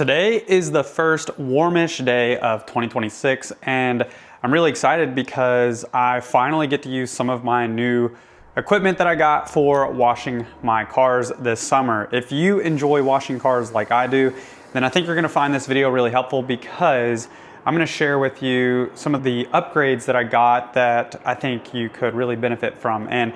Today is the first warmish day of 2026, and I'm really excited because I finally get to use some of my new equipment that I got for washing my cars this summer. If you enjoy washing cars like I do, then I think you're gonna find this video really helpful because I'm gonna share with you some of the upgrades that I got that I think you could really benefit from. And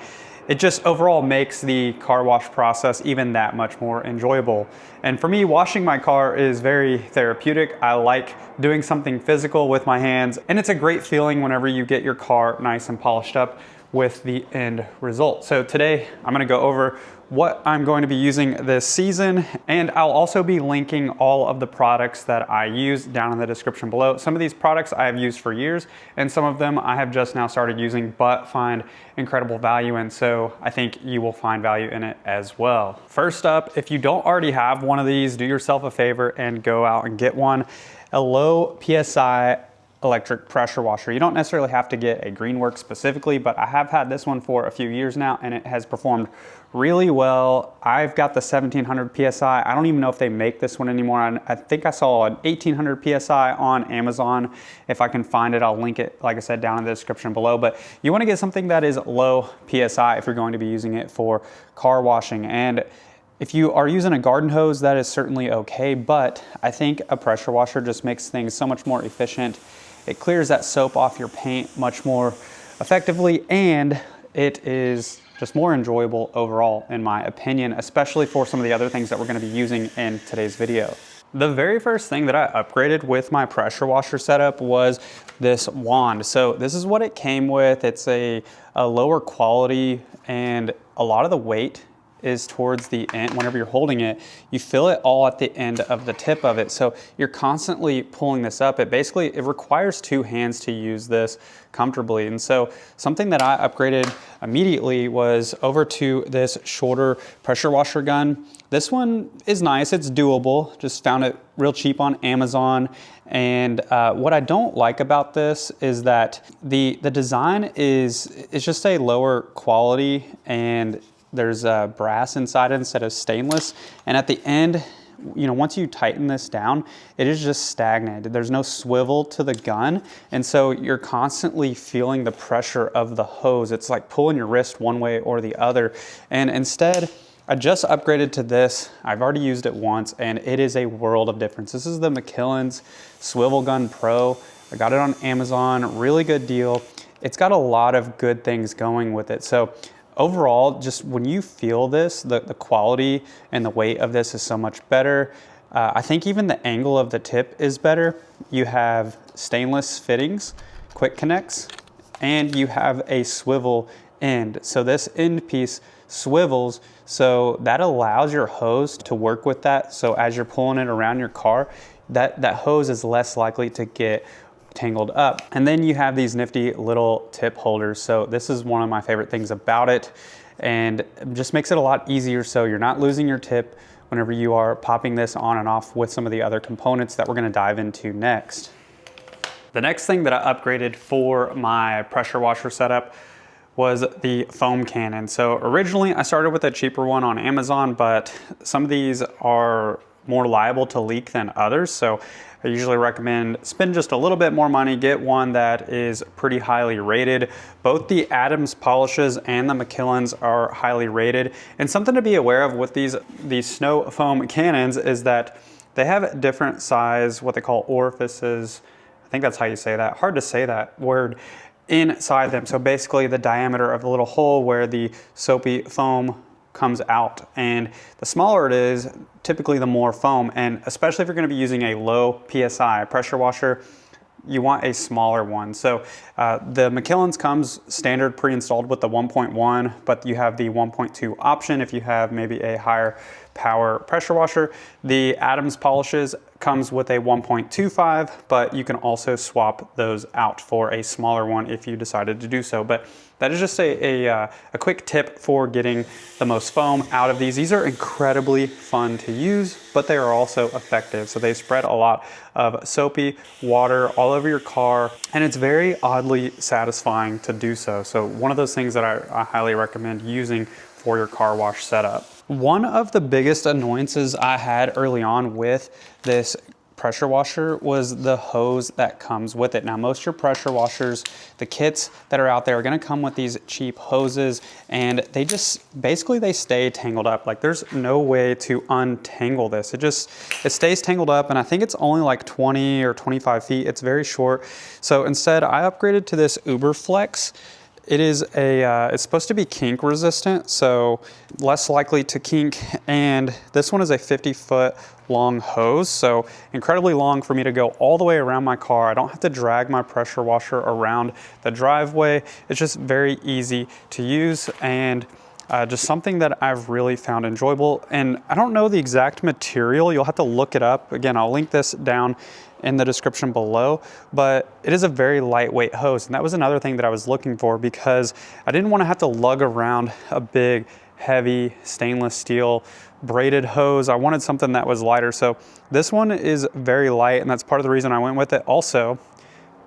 it just overall makes the car wash process even that much more enjoyable. And for me, washing my car is very therapeutic. I like doing something physical with my hands, and it's a great feeling whenever you get your car nice and polished up with the end result. So today I'm gonna go over what I'm going to be using this season, and I'll also be linking all of the products that I use down in the description below. Some of these products I have used for years, and some of them I have just now started using but find incredible value in, so I think you will find value in it as well. First up, if you don't already have one of these, do yourself a favor and go out and get one. A low PSI electric pressure washer. You don't necessarily have to get a Greenworks specifically, but I have had this one for a few years now and it has performed really well. I've got the 1700 PSI. I don't even know if they make this one anymore. I think I saw an 1800 PSI on Amazon. If I can find it, I'll link it, like I said, down in the description below. But you want to get something that is low PSI if you're going to be using it for car washing. And if you are using a garden hose, that is certainly okay, but I think a pressure washer just makes things so much more efficient. It clears that soap off your paint much more effectively, and it is just more enjoyable overall, in my opinion, especially for some of the other things that we're gonna be using in today's video. The very first thing that I upgraded with my pressure washer setup was this wand. So this is what it came with. It's a lower quality, and a lot of the weight is towards the end. Whenever you're holding it, you feel it all at the end of the tip of it. So you're constantly pulling this up. It requires two hands to use this comfortably. And so something that I upgraded immediately was over to this shorter pressure washer gun. This one is nice, it's doable. Just found it real cheap on Amazon. And what I don't like about this is that the design is just a lower quality, and there's brass inside it instead of stainless. And at the end, you know, once you tighten this down, it is just stagnated. There's no swivel to the gun. And so you're constantly feeling the pressure of the hose. It's like pulling your wrist one way or the other. And instead, I just upgraded to this. I've already used it once, and it is a world of difference. This is the Mikkelin's Swivel Gun Pro. I got it on Amazon, really good deal. It's got a lot of good things going with it. So overall, just when you feel this, the quality and the weight of this is so much better. I think even the angle of the tip is better. You have stainless fittings, quick connects, and you have a swivel end. So this end piece swivels, so that allows your hose to work with that. So as you're pulling it around your car, that hose is less likely to get tangled up. And then you have these nifty little tip holders. So this is one of my favorite things about it, and it just makes it a lot easier so you're not losing your tip whenever you are popping this on and off with some of the other components that we're gonna dive into next. The next thing that I upgraded for my pressure washer setup was the foam cannon. So originally I started with a cheaper one on Amazon, but some of these are more liable to leak than others. So I usually recommend spend just a little bit more money, get one that is pretty highly rated. Both the Adams polishes and the Mikkelin's are highly rated. And something to be aware of with these snow foam cannons is that they have different size, what they call orifices. I think that's how you say that. Hard to say that word. Inside them. So basically the diameter of the little hole where the soapy foam comes out, and the smaller it is, typically the more foam. And especially if you're going to be using a low PSI pressure washer, you want a smaller one. So the Mikkelin's comes standard pre-installed with the 1.1, but you have the 1.2 option if you have maybe a higher power pressure washer. The Adams polishes comes with a 1.25, but you can also swap those out for a smaller one if you decided to do so. But that is just a quick tip for getting the most foam out of these. These are incredibly fun to use, but they are also effective. So they spread a lot of soapy water all over your car, and it's very oddly satisfying to do so. So one of those things that I highly recommend using for your car wash setup. One of the biggest annoyances I had early on with this pressure washer was the hose that comes with it. Now, most of your pressure washers, the kits that are out there are gonna come with these cheap hoses, and they just, basically they stay tangled up. Like, there's no way to untangle this. It stays tangled up, and I think it's only like 20 or 25 feet. It's very short. So instead, I upgraded to this UberFlex. It is it's supposed to be kink resistant, so less likely to kink. And this one is a 50-foot long hose, so incredibly long for me to go all the way around my car. I don't have to drag my pressure washer around the driveway. It's just very easy to use, and just something that I've really found enjoyable. And I don't know the exact material. You'll have to look it up. Again, I'll link this down in the description below, but it is a very lightweight hose. And that was another thing that I was looking for, because I didn't want to have to lug around a big, heavy stainless steel braided hose. I wanted something that was lighter. So this one is very light, and that's part of the reason I went with it. Also,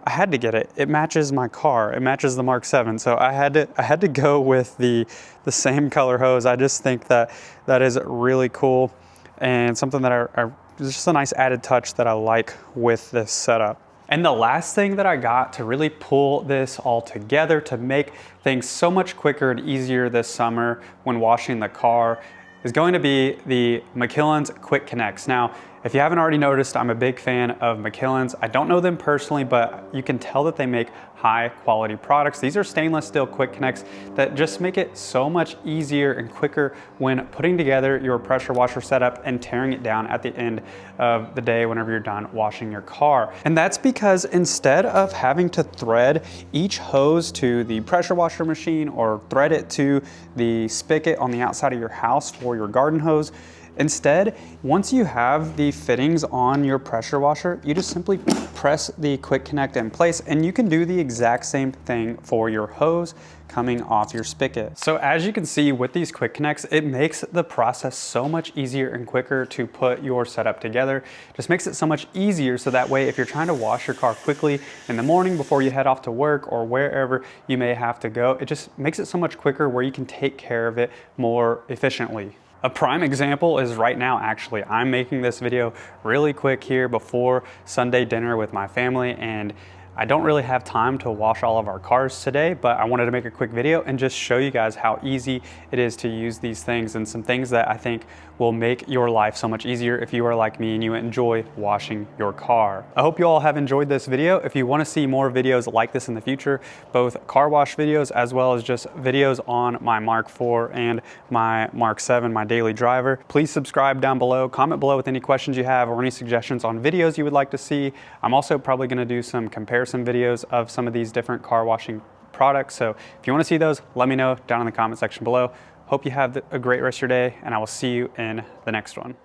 I had to get it. It matches my car. It matches the Mark 7. So I had to go with the same color hose. I just think that is really cool, and something that it's just a nice added touch that I like with this setup. And the last thing that I got to really pull this all together to make things so much quicker and easier this summer when washing the car is going to be the Makilans Quick Connects. Now, if you haven't already noticed, I'm a big fan of Makilans. I don't know them personally, but you can tell that they make high quality products. These are stainless steel quick connects that just make it so much easier and quicker when putting together your pressure washer setup and tearing it down at the end of the day whenever you're done washing your car. And that's because instead of having to thread each hose to the pressure washer machine or thread it to the spigot on the outside of your house for your garden hose, instead, once you have the fittings on your pressure washer, you just simply press the Quick Connect in place, and you can do the exact same thing for your hose coming off your spigot. So as you can see with these Quick Connects, it makes the process so much easier and quicker to put your setup together. Just makes it so much easier, so that way if you're trying to wash your car quickly in the morning before you head off to work or wherever you may have to go, it just makes it so much quicker where you can take care of it more efficiently. A prime example is right now, actually. I'm making this video really quick here before Sunday dinner with my family, and I don't really have time to wash all of our cars today, but I wanted to make a quick video and just show you guys how easy it is to use these things, and some things that I think will make your life so much easier if you are like me and you enjoy washing your car. I hope you all have enjoyed this video. If you want to see more videos like this in the future, both car wash videos as well as just videos on my Mark IV and my Mark 7, my daily driver, please subscribe down below, comment below with any questions you have or any suggestions on videos you would like to see. I'm also probably going to do some comparison videos of some of these different car washing products. So if you want to see those, let me know down in the comment section below. Hope you have a great rest of your day, and I will see you in the next one.